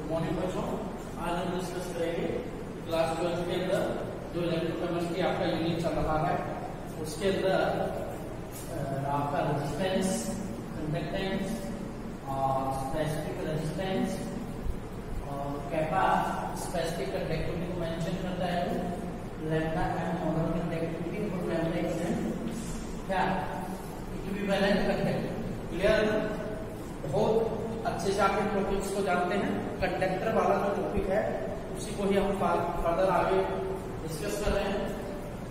Morning बच्चों, आज हम डिस्कस करेंगे क्लास 12 के अंदर जो इलेक्ट्रोकेमिस्ट्री आपका यूनिट चल रहा है उसके अंदर आपका रेजिस्टेंस, कंडक्टेंस और स्पेसिफिक रेजिस्टेंस और कैपा स्पेसिफिक कंडक्टिविटी को मेंशन करता है, लैम्डा एंड मोलर कंडक्टिविटी और लैम्डा एंड क्या इक्विवेलेंट कंडक्टिविटी। क्लियर? बहुत अच्छे से आप इन टॉपिक्स को जानते हैं। कंडक्टर वाला जो टॉपिक है उसी को ही हम फर्दर आगे डिस्कस कर रहे हैं।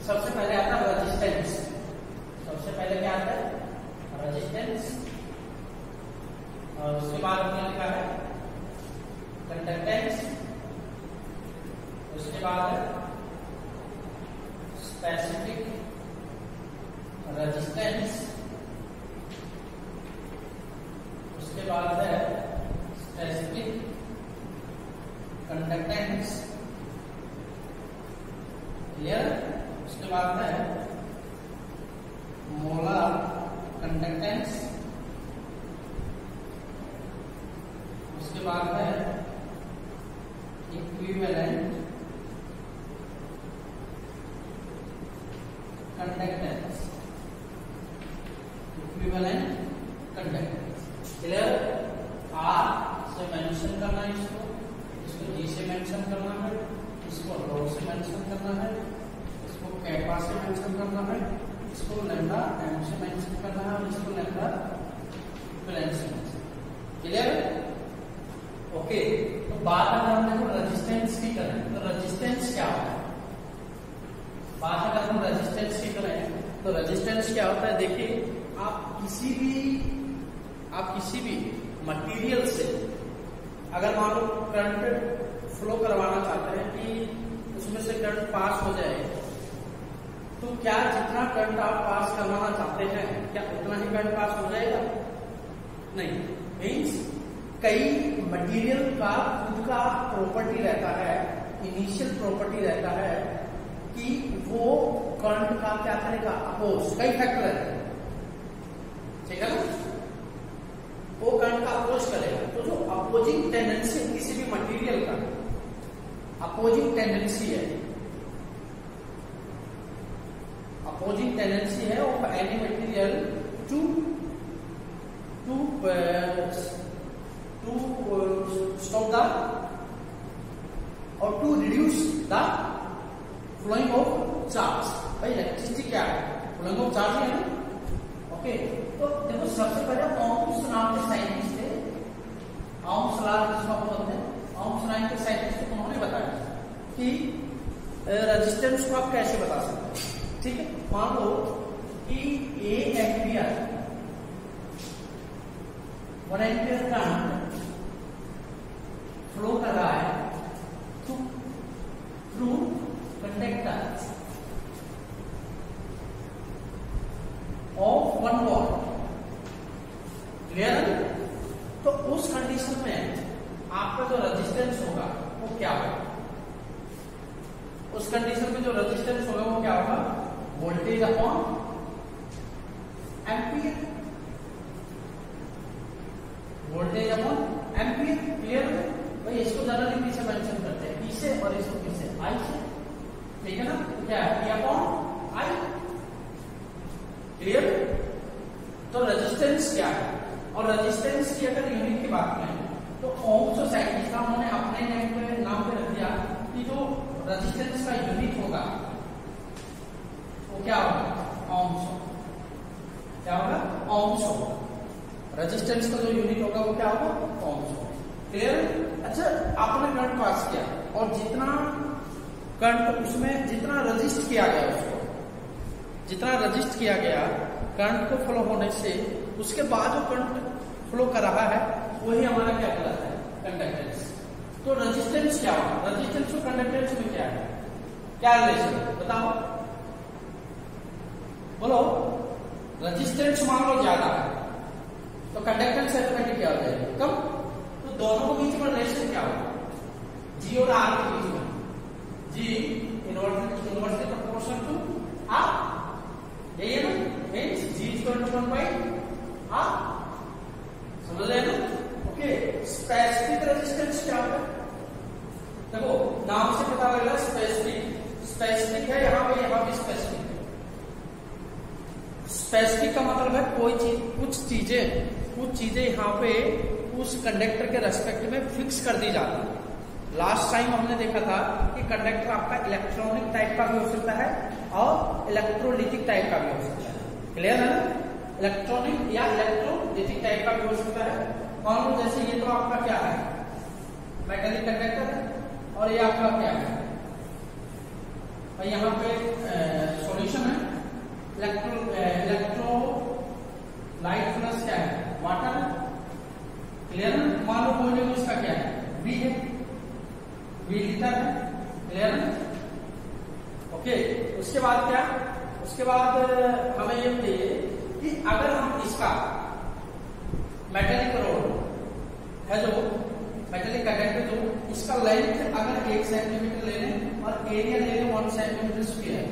सबसे पहले आता है रेजिस्टेंस। सबसे पहले क्या आता है? रेजिस्टेंस। और उसके बाद अपना लिखा है कंडक्टेंस। उसके बाद है स्पेसिफिक रेजिस्टेंस। उसके बाद है स्पेसिफिक कंडक्टेंस। क्लियर? उसके बाद है मोलर कंडक्टेंस। उसके बाद है equivalent conductance. Equivalent conductance. Clear? R से मेंशन करना है, इसको जी से मेंशन करना है, इसको रो से मेंशन करना है, इसको कैपा से मेंशन करना है, इसको लैम्डा एम से मेंशन करना है और इसको लैम्डा इक्विवेलेंट से मेंशन। क्लियर? ओके, तो बात अगर हम देखो रेजिस्टेंस की करें तो रेजिस्टेंस क्या होता है? बात अगर हम रेजिस्टेंस की करें तो रेजिस्टेंस क्या होता है? देखिए, आप किसी भी मटेरियल से अगर मान लो करंट फ्लो करवाना चाहते हैं कि उसमें से करंट पास हो जाए, तो क्या जितना करंट आप पास करवाना चाहते हैं क्या उतना ही करंट पास हो जाएगा? नहीं। मीन्स कई मटेरियल का खुद का प्रॉपर्टी रहता है, इनिशियल प्रॉपर्टी रहता है कि वो करंट का क्या करेगा? अपोज। कई फैक्टर रहते हैं, ठीक है ना? वो करंट का अपोज करेगा। तो जो अपोजिंग टेंडेंसी किसी भी मटेरियल का अपोजिंग टेंडेंसी है, अपोजिंग टेंडेंसी है of any material to stop the और to reduce the flowing of charge. भाई इलेक्ट्रिसिटी क्या है? फ्लोइंग ऑफ चार्ज है ना? ओके, तो देखो सबसे पहले ओम्स नाम के साइंटिस्ट थे, ओम्स लॉ जिसको हम बोलते हैं, ओम्स नाम के साइंटिस्ट को उन्होंने बताया कि रेजिस्टेंस को आप कैसे बता सकते हैं। ठीक है, मान लो कि 1 एम्पियर 1 एम्पियर करंट फ्लो कर रहा है through conductor of 1 what. Clear? तो उस कंडीशन में आपका जो रेजिस्टेंस होगा वो क्या होगा? उस कंडीशन में जो रेजिस्टेंस होगा वो क्या होगा? Voltage upon ampere. Voltage upon ampere. Clear? भाई इसको जनरली पीछे मेंशन करते हैं, पी से, और इसको पीछे आई से। ठीक है ना? क्या है? P upon I. क्लियर? तो रेजिस्टेंस क्या है? और रेजिस्टेंस की अगर यूनिट की बात करें तो ओम सोसाइटी का उन्होंने अपने नाम पे रख दिया कि जो रेजिस्टेंस का यूनिट होगा वो क्या होगा? ओम्स। क्या होगा? ओम्स होगा। रेजिस्टेंस का जो यूनिट होगा वो क्या होगा? ओम्स होगा। क्लियर? अच्छा, आपने करंट पास किया और जितना करंट उसमें जितना रजिस्ट किया गया, उसको जितना रजिस्ट किया गया करंट को फ्लो होने से, उसके बाद जो करंट फ्लो कर रहा है वही हमारा क्या कहलाता है? कंडक्टेंस। तो रेजिस्टेंस क्या होगा? रेजिस्टेंस और कंडक्टेंस में क्या है? क्या रिलेशन है? बताओ, बोलो। रेजिस्टेंस मान लो ज्यादा है तो कंडक्टेंस ऑटोमेटिक क्या हो जाएगा? कम। तो दोनों के बीच में रिलेशन क्या होगा? जी और आर के बीच में G inversely proportional to R. यही है ना? Means G is equal to 1 by R. समझ रहे हैं ना? ओके, स्पेसिफिक रेजिस्टेंस क्या है? देखो नाम से पता लग रहा है स्पेसिफिक है, यहाँ पे स्पेसिफिक है। स्पेसिफिक का मतलब है कोई चीज, कुछ चीजें यहाँ पे उस कंडक्टर के रेस्पेक्ट में फिक्स कर दी जाती है। लास्ट टाइम हमने देखा था कि कंडक्टर आपका इलेक्ट्रॉनिक टाइप का भी हो सकता है और इलेक्ट्रोलिटिक टाइप का भी हो सकता है। क्लियर है ना? इलेक्ट्रॉनिक या इलेक्ट्रोलिटिक टाइप का भी हो सकता है। कौन? जैसे ये तो आपका क्या है, मेटेलिक कंडक्टर है, और ये आपका क्या है, और यहाँ पे सॉल्यूशन है इलेक्ट्रोलाइट प्लस क्या है, वाटर। क्लियर है? मान लो वॉल्यूम इसका क्या है, V है, V लीटर है। क्लियर है? ओके, उसके बाद क्या, उसके बाद हमें ये बताइए कि अगर हम इसका मेटेलिक रोड है, जो मेटेलिक कंडक्टर, जो इसका लेंथ अगर 1 सेंटीमीटर ले लें और एरिया ले लें 1 सेंटीमीटर स्क्वायर,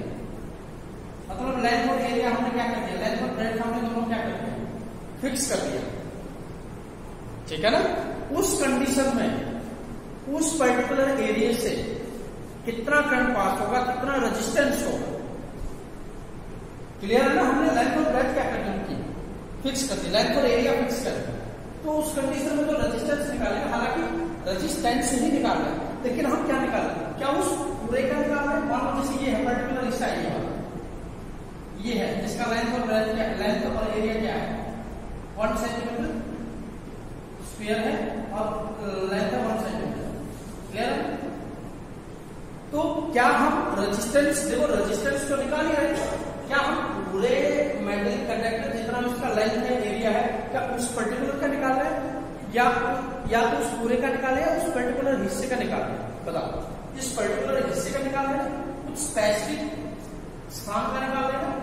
मतलब लेंथ और एरिया हमने क्या कर दिया, लेंथ और ब्रेड्थ हमने दोनों क्या कर दिया, फिक्स कर दिया। ठीक है ना? उस कंडीशन में उस पर्टिकुलर एरिया से कितना करंट पास होगा, कितना रेजिस्टेंस होगा। क्लियर है ना? हमने लेंथ और ब्रेड्थ क्या कर दी, फिक्स कर दी, लेंथ और एरिया फिक्स कर दी। तो उस कंडीशन में तो रेजिस्टेंस निकालेंगे, हालांकि रेजिस्टेंस ही निकाल रहे हैं, लेकिन हम क्या निकाल रहे हैं, क्या उस पूरे का निकाल रहे हैं। मान लो जैसे ये है पर्टिकुलर हिस्सा, ये है जिसका लेंथ और ब्रेड्थ क्या है, लेंथ और एरिया क्या है, 1 सेंटीमीटर स्क्वायर है और लेंथ है 1 सेंटीमीटर। क्लियर है? तो क्या हम रेजिस्टेंस, देखो रेजिस्टेंस तो निकाल ही रहे हैं, क्या हम पूरे मेटेलिक कंडक्टर जितना उसका लेंथ है, एरिया है, क्या उस पर्टिकुलर का निकाल रहे हैं, या तो उस पूरे का निकाले या उस पर्टिकुलर हिस्से का निकाल रहे हैं? बताओ, इस पर्टिकुलर हिस्से का निकाल रहे हैं, कुछ स्पेसिफिक स्थान का निकाल रहे हैं।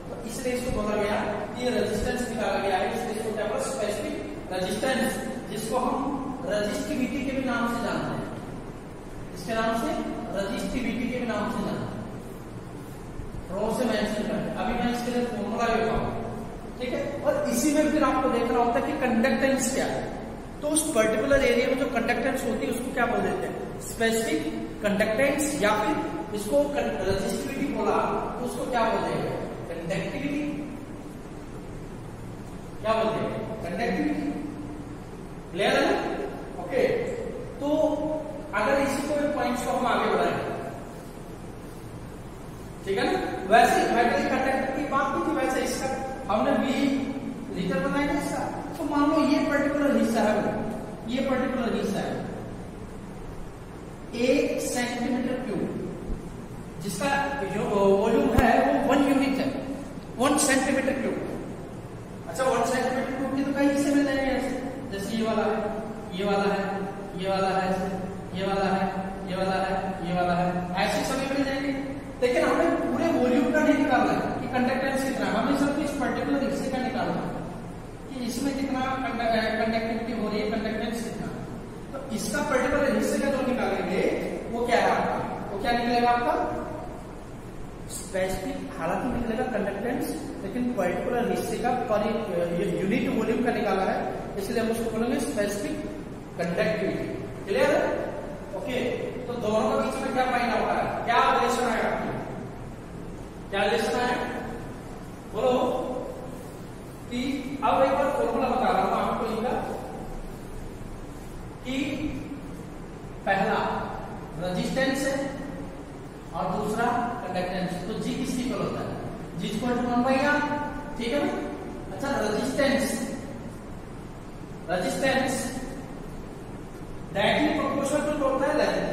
तो इसलिए इसको बोला गया कि ये रेजिस्टेंस निकाला गया है, इसलिए इसको क्या बोला, स्पेसिफिक रेजिस्टेंस, जिसको हम रेजिस्टिविटी के भी नाम से जानते हैं। इसके नाम से रेजिस्टिविटी के भी नाम से जानते हैं, रो से मेंशन करते हैं। अभी मैं इसके लिए फॉर्मूला भी बताऊंगा। ठीक है? और इसी में फिर आपको देखना होता है कि कंडक्टेंस क्या है। तो उस पर्टिकुलर एरिया में जो कंडक्टेंस होती है उसको क्या बोल देते हैं, स्पेसिफिक कंडक्टेंस, या फिर इसको रेजिस्टिविटी बोला तो उसको क्या बोलते हैं, कंडक्टिविटी। क्या बोलते हैं, कंडक्टिविटी। क्लियर है ना? ओके, तो अगर इसी को पॉइंट्स को हम आगे बढ़ाएं, ठीक है ना? वैसे मेटेलिक कंडक्टर की बात की थी, वैसे इसका हमने V लीटर बनाया इसका। तो मान लो ये पर्टिकुलर हिस्सा है, ये पर्टिकुलर हिस्सा है 1 सेंटीमीटर क्यूब, जिसका जो वॉल्यूम है वो 1 यूनिट है, 1 सेंटीमीटर क्यूब। अच्छा, 1 सेंटीमीटर क्यूब की तो कई हिस्से में जाएंगे ऐसे, जैसे ये वाला है, ये वाला है, ये वाला है, ये वाला है, ये वाला है, ये वाला है, ऐसे सभी मिल जाएंगे। लेकिन हमें पूरे वॉल्यूम का नहीं निकालना है कि कंडक्टेंस कितना, हमें सिर्फ इस पर्टिकुलर हिस्से का निकालना है कि इसमें कितना कंडक्टिविटी हो रही है, कंडक्टेंस कितना। तो इसका पर्टिकुलर हिस्से का जो निकालेंगे वो क्या है आपका, वो क्या निकलेगा आपका, स्पेसिफिक। हालांकि निकलेगा कंडक्टेंस, लेकिन पर्टिकुलर हिस्से का पर यूनिट वॉल्यूम का निकाला है, इसलिए हम उसको बोलेंगे स्पेसिफिक कंडक्टिविटी। क्लियर है? ओके, तो दोनों के बीच में क्या फाइंड आउट है, क्या रिलेशन आएगा, क्या रिलेशन आया, बोलो। कि अब एक बार फॉर्मूला बता रहा हूं आपको इनका, कि पहला रेजिस्टेंस है और दूसरा कंडक्टेंस। तो G किसकी इक्वल होता है, G इक्वल टू 1/R। ठीक है ना? अच्छा, रेजिस्टेंस डायरेक्टली प्रोपोर्शनल टू होता है लेंथ,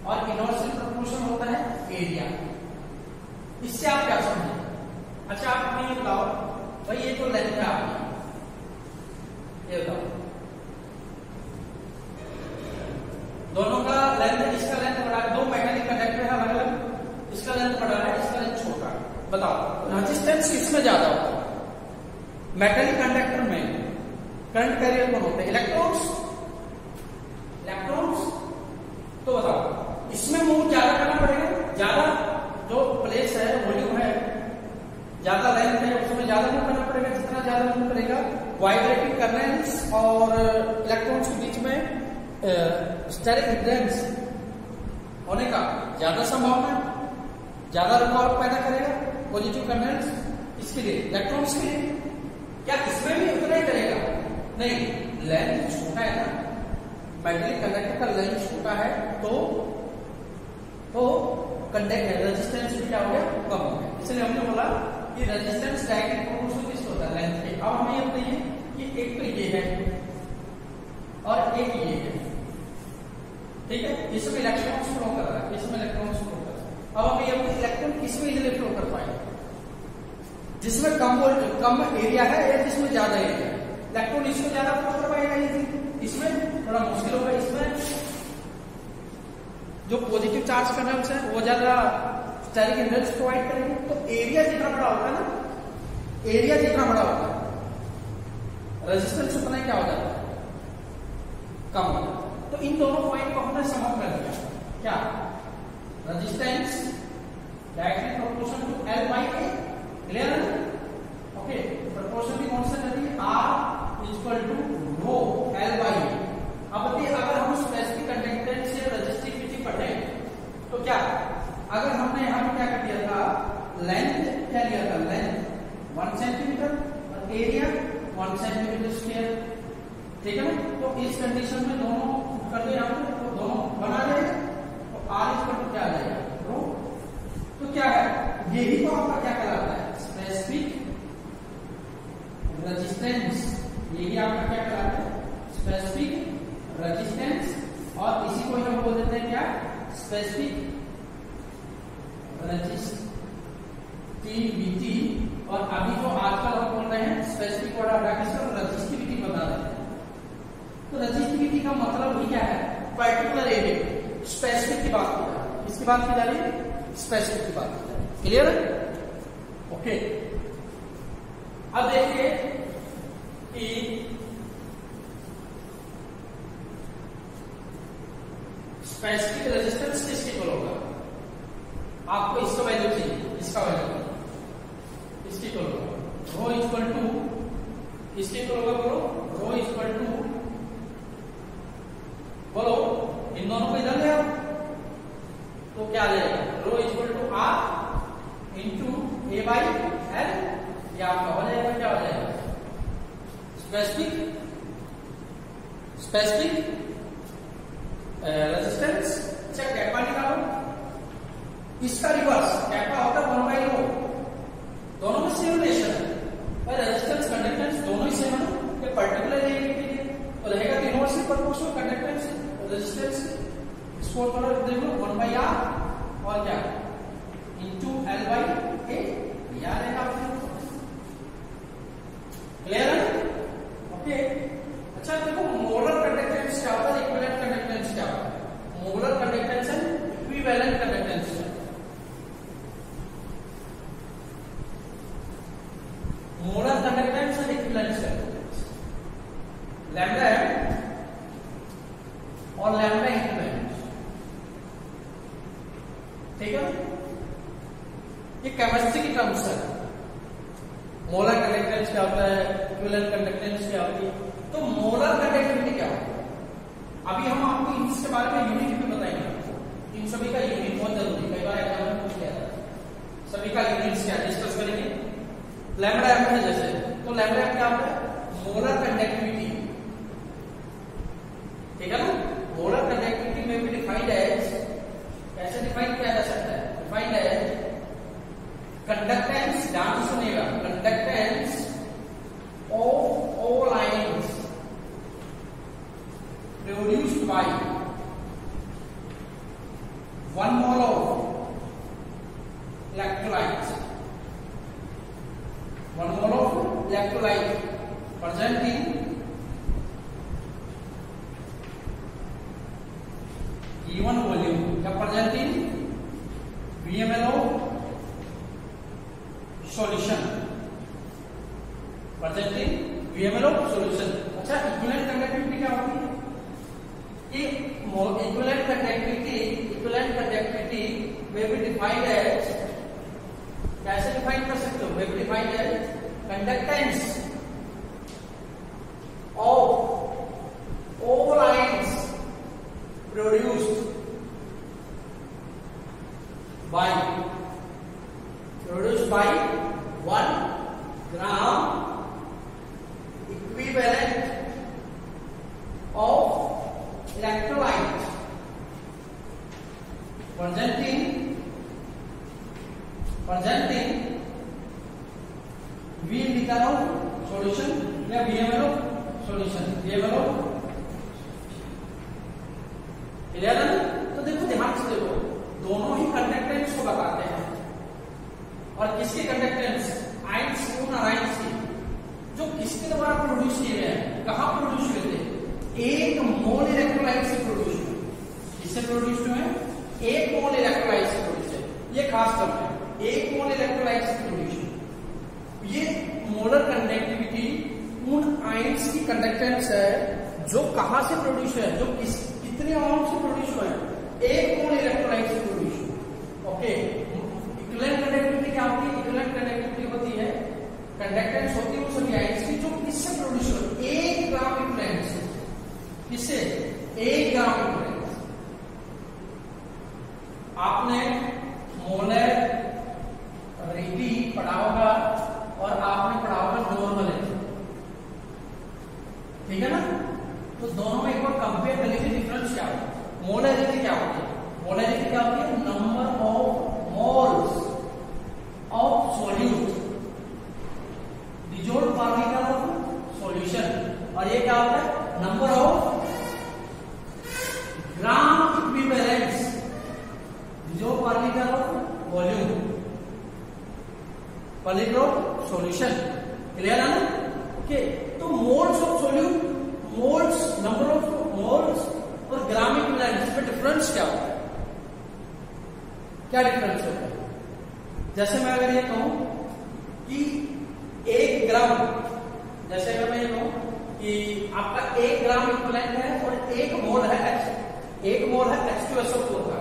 और इनवर्सली प्रोपोर्शनल होता है एरिया। इससे आप क्या समझे? अच्छा, आप हमें ये बताओ भाई, ये जो लेंथ है आपकी, ये बताओ, दोनों का लेंथ, इसका लेंथ बड़ा है, दो मेटेलिक कंडक्टर है अलग अलग, इसका लेंथ बड़ा है, इसका लेंथ छोटा है। बताओ रेजिस्टेंस किसमें ज्यादा होता है? मेटेलिक कंडक्टर में करंट कैरियर कौन होते हैं? इलेक्ट्रॉन्स। तो बताओ इसमें मूव ज्यादा करना पड़ेगा, ज्यादा जो प्लेस है, वॉल्यूम है, ज्यादा लेंथ है, उसमें ज्यादा मूव करना पड़ेगा। जितना ज्यादा मूव करेगा, वाइब्रेटिंग करंट्स और इलेक्ट्रॉन्स के बीच में स्टेरिक हिंड्रेंस होने का ज्यादा संभावना, ज्यादा रुकावट पैदा करेगा पॉजिटिव कंडेंस। इसके लिए इलेक्ट्रॉन्स के लिए क्या इसमें भी उतना ही करेगा? नहीं, लेंथ छोटा है ना, मेटलिक कंडक्टर का लेंथ छोटा है तो रेजिस्टेंस भी क्या हो गया? कम हो गया। इसलिए हमने बोला कि रेजिस्टेंस डायरेक्टली प्रोपोर्शनल किससे होता है? लेंथ के। अब हमें ये बताइए कि एक तो ये है और एक ये है, ठीक है, इसमें इलेक्ट्रॉन्स फ्लो कर रहा है, इसमें इलेक्ट्रॉन्स फ्लो कर रहा है। अब हमें ये बताइए इलेक्ट्रॉन किसमें इजीली फ्लो कर पाएगा? जिसमें कम एरिया है या जिसमें ज्यादा एरिया है? इलेक्ट्रॉन इसमें ज्यादा फ्लो कर पाएगा, इसमें थोड़ा मुश्किल होगा। इसमें जो पॉजिटिव चार्ज कंडक्टर्स है वो ज्यादा स्टेरिक हिंड्रेंस प्रोवाइड करेंगे। तो एरिया जितना बड़ा होगा ना, एरिया जितना बड़ा होगा रेजिस्टेंस उतना ही क्या हो जाता है? कम हो जाता है। तो इन दोनों पॉइंट को हमने समझ कर दिया। क्या? Resistance directly proportional to L by A। Clear है? ओके, प्रोपोर्शनली कांस्टेंट रहती है R equal to rho L by A। अब बताइए अगर हम स्पेसिफिक कंडक्टेंस से रेजिस्टिविटी पढ़े तो क्या, अगर हमने यहां पे क्या कर दिया था, लेंथ क्या लिया था? लेंथ 1 सेंटीमीटर और एरिया 1 सेंटीमीटर स्क्वायर, ठीक है ना? तो इस कंडीशन में दोनों कर दो, यहां पे तो दोनों बना जाएगा। तो R इक्वल टू क्या आ जाएगा? रो। तो क्या है, यही तो आपका क्या कहलाता है? Specific resistance. यही आपका क्या कहलाता है? Specific resistance. और इसी को हम बोल देते हैं क्या? Specific resistivity. और अभी जो आजकल हम बोल रहे हैं स्पेसिफिक वर्ड हटा के सिर्फ रेजिस्टिविटी बता देते हैं। तो रेजिस्टिविटी का मतलब भी क्या है? पर्टिकुलर एरिया, स्पेसिफिक की बात की जा रही है। किसकी बात की जा रही है? स्पेसिफिक की बात की जा रही है। क्लियर है? ओके, अब देखिए कि स्पेसिफिक रेजिस्टेंस किसके इक्वल होगा? आपको इसका वैल्यू चाहिए, इसका वैल्यू इसके इक्वल होगा रो इक्वल टू, इसके इक्वल होगा बोलो, रो इक्वल टू, बोलो इन दोनों को इधर ले आओ तो क्या आ जाएगा? Rho equal to R into A by L। ये आपका हो जाएगा, क्या हो जाएगा? Specific resistance. अच्छा, कैपा निकालो, इसका रिवर्स कैपा होता है 1 बाई रो। दोनों में सेम रिलेशन है पर रेजिस्टेंस कंडक्टेंस दोनों ही सेम है। ये पर्टिकुलर एरिया के लिए तो रहेगा कि इनवर्सली प्रोपोर्शनल कंडक्टेंस रेजिस्टेंस। इसको थोड़ा देख लो 1 बाई R और क्या इंटू L बाई A। याद रहेगा आपको? क्लियर है? ओके, अच्छा देखो मोलर कंडक्टेंस क्या होता है, इक्विवेलेंट कंडक्टेंस क्या होता है? मोलर कंडक्टेंस है इक्विवेलेंट कंडक्टेंस है। Molar conductance and equivalent conductance, lambda है और लैम्डा इक्विवेलेंट, ठीक है? ये केमिस्ट्री की टर्म्स है। मोलर कंडक्टेंस क्या होता है, इक्विवेलेंट कंडक्टेंस क्या होती है। तो मोलर कंडक्टिविटी क्या होती है? अभी हम आपको इसके बारे में यूनिट भी बताएंगे। इन सभी का यूनिट बहुत जरूरी है, कई बार एग्जाम में पूछ लिया था। सभी का यूनिट्स क्या डिस्कस करेंगे। लैम्डा एम है जैसे, तो लैम्डा एम क्या होता है? मोलर कंडक्टिविटी, ठीक है ना? मोलर कंडक्टिविटी में भी डिफाइंड एज, कैसे डिफाइन किया जा सकता है? डिफाइंड एज कंडक्टेंस, ध्यान से सुनिएगा, conductance of all ions produced by 1 mole of electrolyte, 1 mole of electrolyte present in given volume, या present in VMLO solution, present in VMLO solution। अच्छा, इक्विवेलेंट कंडक्टिविटी क्या होती है? कि इक्विवेलेंट कंडक्टिविटी में भी डिफाइंड एज, कैसे डिफाइन कर सकते हो? में भी defined as conductance of presenting V indicator of solution या VML of solution, VML of clear है ना? तो देखो ध्यान से देखो, दोनों ही कंडक्टेंस को बताते हैं और किसके कंडक्टेंस आयंस और आयंस की जो किसके द्वारा प्रोड्यूस किए गए हैं, कहां प्रोड्यूस हुए थे, एक मोल इलेक्ट्रोलाइट से प्रोड्यूस हुए। किससे प्रोड्यूस हुए हैं? एक मोल इलेक्ट्रोलाइट से प्रोड्यूस है। ये खास टर्म है, एक मोल इलेक्ट्रोलाइट से प्रोड्यूस हुए। ये मोलर कंडक्टिविटी उन आयंस की कंडक्टेंस है जो कहां से प्रोड्यूस है, जो कितने अमाउंट से प्रोड्यूस हुए हैं, एक मोल इलेक्ट्रोलाइट से प्रोड्यूस हुए। ओके, इक्विवेलेंट कंडक्टिविटी क्या होती है? इक्विवेलेंट कंडक्टिविटी होती है, कंडक्टेंस होती है वो सभी आयंस की जो किससे प्रोड्यूस हुए, 1 ग्राम इक्विवेलेंट से। किससे? 1 ग्राम इक्विवेलेंट। आपने मोलर रेटी पढ़ा होगा और आपने पढ़ा होगा नॉर्मल, ठीक है ना? तो दोनों में एक बार कंपेयर कर लीजिए, डिफरेंस क्या है। मोलैरिटी क्या होती है? मोलैरिटी क्या होती है? Number of moles of solute dissolved particle of solution, और ये क्या होता है? Number of gram equivalents dissolved particle of volume particle of solution. Clear है ना? ओके, तो moles of solute, moles, number of moles और ग्राम इक्विवेलेंट्स में डिफरेंस क्या होता है? क्या डिफरेंस होता है? जैसे मैं अगर ये कहूं कि 1 ग्राम, जैसे अगर मैं ये कहूं कि आपका 1 ग्राम इक्विवेलेंट है और 1 मोल है H2SO4 का,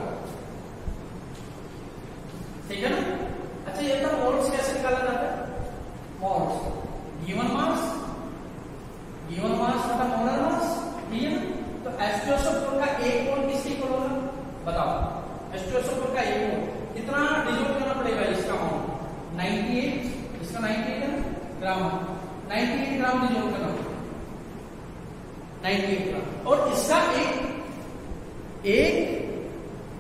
ठीक है ना? अच्छा, ये तो मोल्स कैसे निकाला जाता है? मोल्स गिवन मास बटा मोलर मास, ठीक है ना? तो H2SO4 का 1 मोल किसके इक्वल होगा बताओ? H2SO4 का 1 मोल कितना डिसॉल्व करना पड़ेगा? इसका अमाउंट 98, इसका 98 है ना ग्राम, 98 ग्राम डिसॉल्व करना पड़ेगा, 98 ग्राम। और इसका एक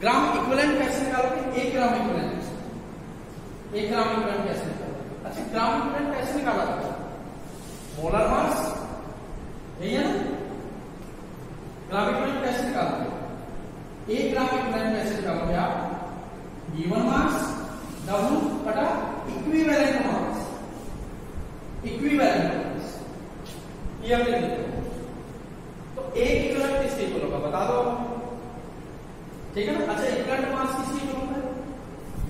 ग्राम इक्विवेलेंट कैसे निकालोगे? 1 ग्राम इक्विवेलेंट, 1 ग्राम इक्विवेलेंट कैसे निकालोगे? अच्छा, ग्राम इक्विवेलेंट कैसे निकाला जाता है? मोलर मास, यही है ना? ग्राम इक्विवेलेंट कैसे निकालोगे? 1 ग्राम इक्विवेलेंट कैसे निकालोगे आप? गिवन मास W बटा इक्विवेलेंट मास, इक्विवेलेंट मास ये हमने लिखा। तो एक इक्विवेलेंट किसके इक्वल होगा बता दो, ठीक है ना? अच्छा, इक्विवेलेंट मास किसके इक्वल होगा?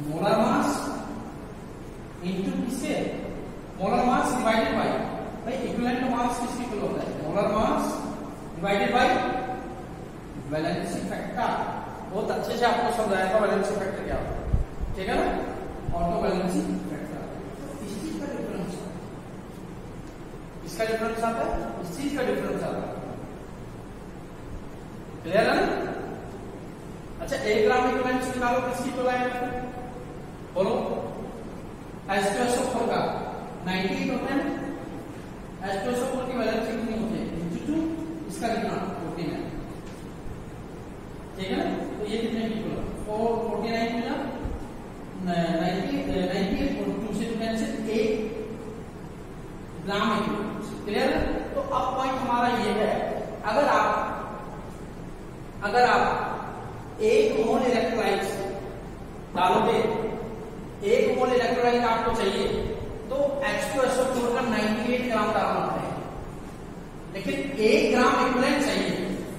मोलर मास इनटू किसके? मोलर मास डिवाइडेड बाय, भाई इक्विवेलेंट मास किसके इक्वल होता है? Molar mass divided by valency factor. बहुत अच्छे से आपको समझाया था वैलेंसी फैक्टर क्या होता है, ठीक है ना? ऑटो वैलेंसी फैक्टर, इस चीज का डिफरेंस, इसका डिफरेंस आता है, इस चीज का डिफरेंस आता है। क्लियर है ना? अच्छा, 1 ग्राम इक्विवेलेंट निकालो, किसकी इक्वल आएगा बोलो? H2SO4 का 98 होता है, H2SO4 की वैलेंसी कितनी होती है? 2, इसका कितना? 14 है, ठीक है ना? तो ये कितने की इक्वल? 49 मिला, 98 और 2 से 10 से 1 ग्राम इक्विवेलेंट। क्लियर है? तो अब पॉइंट हमारा ये है, अगर आप 1 मोल इलेक्ट्रोलाइट डालोगे, 1 मोल इलेक्ट्रोलाइट आपको चाहिए तो H2SO4 का 98 ग्राम डालना पड़ेगा, लेकिन 1 ग्राम इक्विवेलेंट चाहिए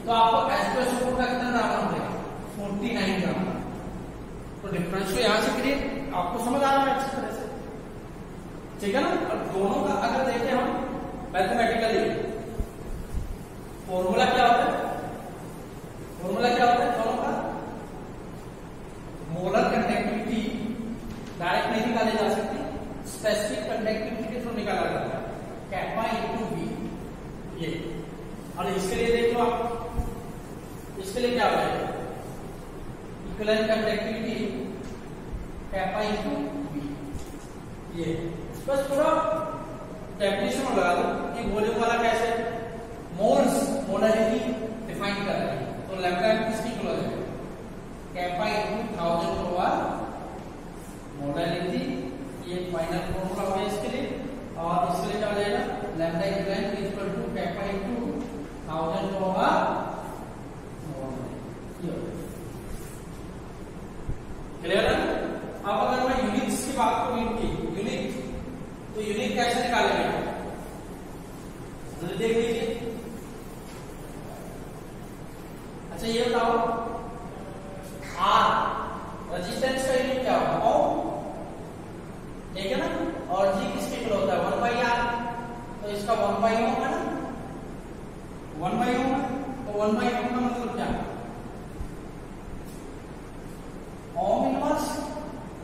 तो आपको H2SO4 का कितना डालना पड़ेगा? 49 ग्राम। तो डिफरेंस को यहां से क्लियर आपको समझ आ रहा है अच्छी तरह से, ठीक है ना? और दोनों का अगर देखें हम मैथमेटिकली, फॉर्मूला क्या होता है? दोनों का मोलर कंडक्टिविटी डायरेक्ट नहीं निकाली जा सकती, स्पेसिफिक कंडक्टिविटी के थ्रू निकाला जाता है, कैपा इनटू V। ये और इसके लिए देख लो आप, इसके लिए क्या हो जाएगा? Equivalent conductivity kappa into V। ये बस पूरा डेफिनेशन लगा दो कि वॉल्यूम वाला कैसे मोल्स, मोलैरिटी डिफाइन कर रहे हैं। तो लैम्डा किसकी इक्वल हो जाएगा? कैपा इनटू अच्छा ये बताओ आर रेजिस्टेंस का यूनिट क्या होगा ओम, ठीक है ना, और जी किसके इक्वल होता है 1/r, तो इसका 1/ओम है ना, 1/ओम है, तो 1/ओम का मतलब क्या ओम इनवर्स।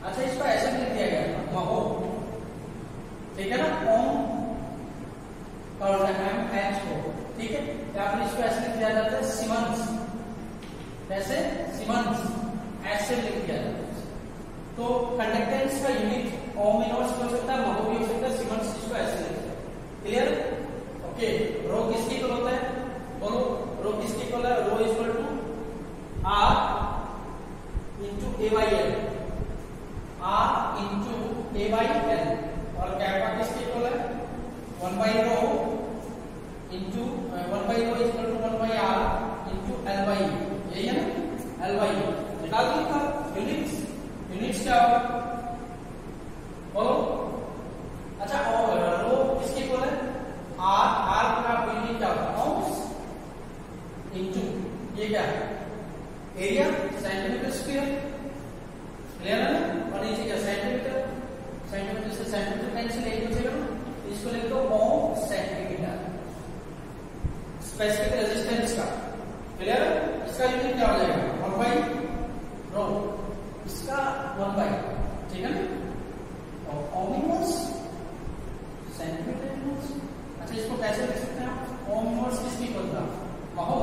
अच्छा इसको ऐसे लिख दिया गया महो, ठीक है ना, ओम का एम एच हो, ठीक है, या फिर इसको ऐसे लिख दिया जाता है सीमेंस, कैसे सीमेंस ऐसे लिख दिया जाता है। तो कंडक्टेंस का यूनिट ओम इनवर्स हो सकता है, महो भी हो सकता है, सीमेंस इसको ऐसे लिखते हैं, क्लियर, ओके। रो किसके इक्वल होता है बोलो, रो किसके इक्वल है, rho equal to r into a by l, r into a by l, और कैपा किसके इक्वल है 1/रो इंटू 1/रो equal to 1/r into l by, यही है ना, एल बाई निकाल दिया यूनिट्स, यूनिट्स क्या होगा बोलो। अच्छा और रो किसके इक्वल है आर, आर का यूनिट क्या होगा ओम्स इंटू ये क्या है एरिया सेंटीमीटर स्क्वायर, क्लियर है ना, और नीचे क्या सेंटीमीटर, सेंटीमीटर से सेंटीमीटर कैंसिल एक बचेगा ना, इसको लिख दो ओम सेंटीमीटर, स्पेसिफिक रेजिस्टेंस का, क्लियर है, इसका यूनिट क्या हो जाएगा 1/रो, इसका 1/, ठीक है ना, और ओम इनवर्स सेंटीमीटर इनवर्स। अच्छा इसको कैसे लिख सकते हैं आप, ओम इनवर्स किसकी इक्वल था महो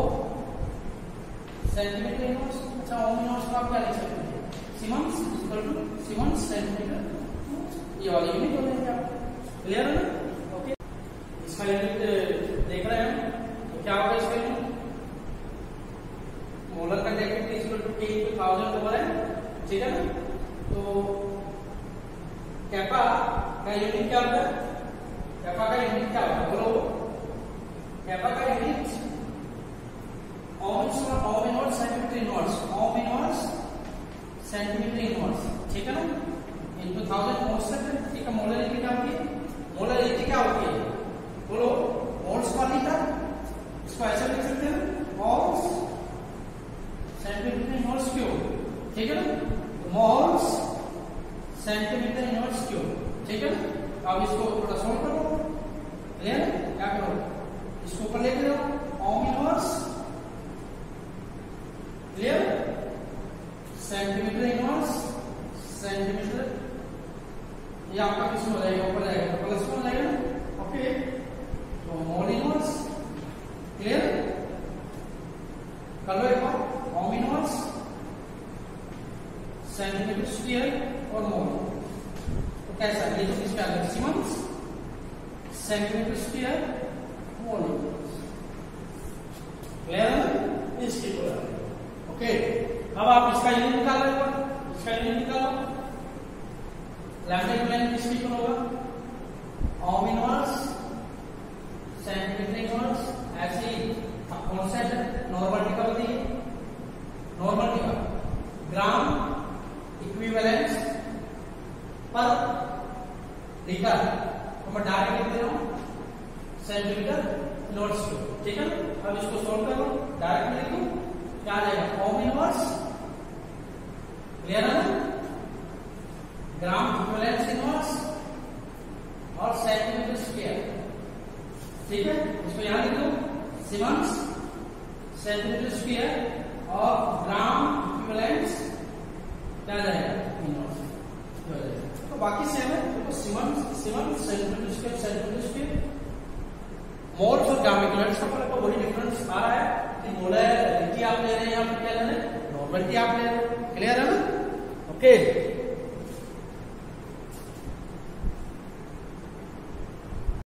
सेंटीमीटर इनवर्स। अच्छा ओम इनवर्स को आप क्या लिख सकते हैं siemens equal to siemens centimetre, ये वाली यूनिट हो जाएगी आप, क्लियर है ना, ओके। इसका यूनिट देख रहे हैं तो क्या होगा इसका unit, molar conductivity equal to K = 1000 over है, ठीक है ना, तो कैपा का यूनिट क्या होता है, कैपा का यूनिट क्या होता है बोलो, कैपा का unit ohm inverse centimetre inverse, ohm inverse centimetre inverse, ठीक है ना, इनटू 1000 मोल्स है, ठीक है। मोलरिटी क्या होती है, मोलरिटी क्या होती है बोलो, मोल्स पर लीटर, इसको ऐसे लिख सकते हैं मोल्स सेंटीमीटर इनवर्स क्यूब, ठीक है ना, मोल्स सेंटीमीटर इनवर्स क्यूब, ठीक है ना। अब इसको थोड़ा सॉल्व करो, क्लियर है, क्या करो इसको ऊपर लेके जाओ ohm inverse, clear, centimetre inverse centimetre, ये आपका किसमें हो जाएगा ऊपर जाएगा प्लस में हो जाएगा, ओके, तो मोल इनवर्स, क्लियर, कर लो एक बार ओम इनवर्स सेंटीमीटर स्क्वायर और मोल, तो कैसा ये तो किसका है siemens centimetre square mole, clear है, इसकी इक्वल, ओके। अब आप इसका यूनिट निकालो, इसका यूनिट निकालो, लैम्डा इक्विवेलेंट किसकी इक्वल होगा ओम इनवर्स सेंटीमीटर इनवर्स, ऐसे ही कांस्टेंट नॉर्मलिटी का बताइए, नॉर्मलिटी का ग्राम इक्विवेलेंट पर लीटर, तो मैं डायरेक्ट लिख दे रहा हूं सेंटीमीटर इनवर्स क्यूब, ठीक है। अब इसको सॉल्व करो, डायरेक्ट लिखो क्या आ जाएगा ओम इनवर्स, क्लियर है ना, ग्राम इक्विवेलेंट इनवर्स और सेंटीमीटर स्क्वायर, ठीक है, इसको यहां लिख दो सीमेंस सेंटीमीटर स्क्वायर और ग्राम इक्विवेलेंट क्या आ जाएगा इनवर्स, तो बाकी सेम है, तो सीमेंस सेंटीमीटर स्क्वायर, मोल्स और ग्राम इक्विवेलेंट का फर्क, वही डिफरेंस आ रहा है कि मोलरिटी आप ले रहे हैं या फिर क्या ले रहे हैं नॉर्मलिटी आप ले रहे हैं, क्लियर है ना, ओके।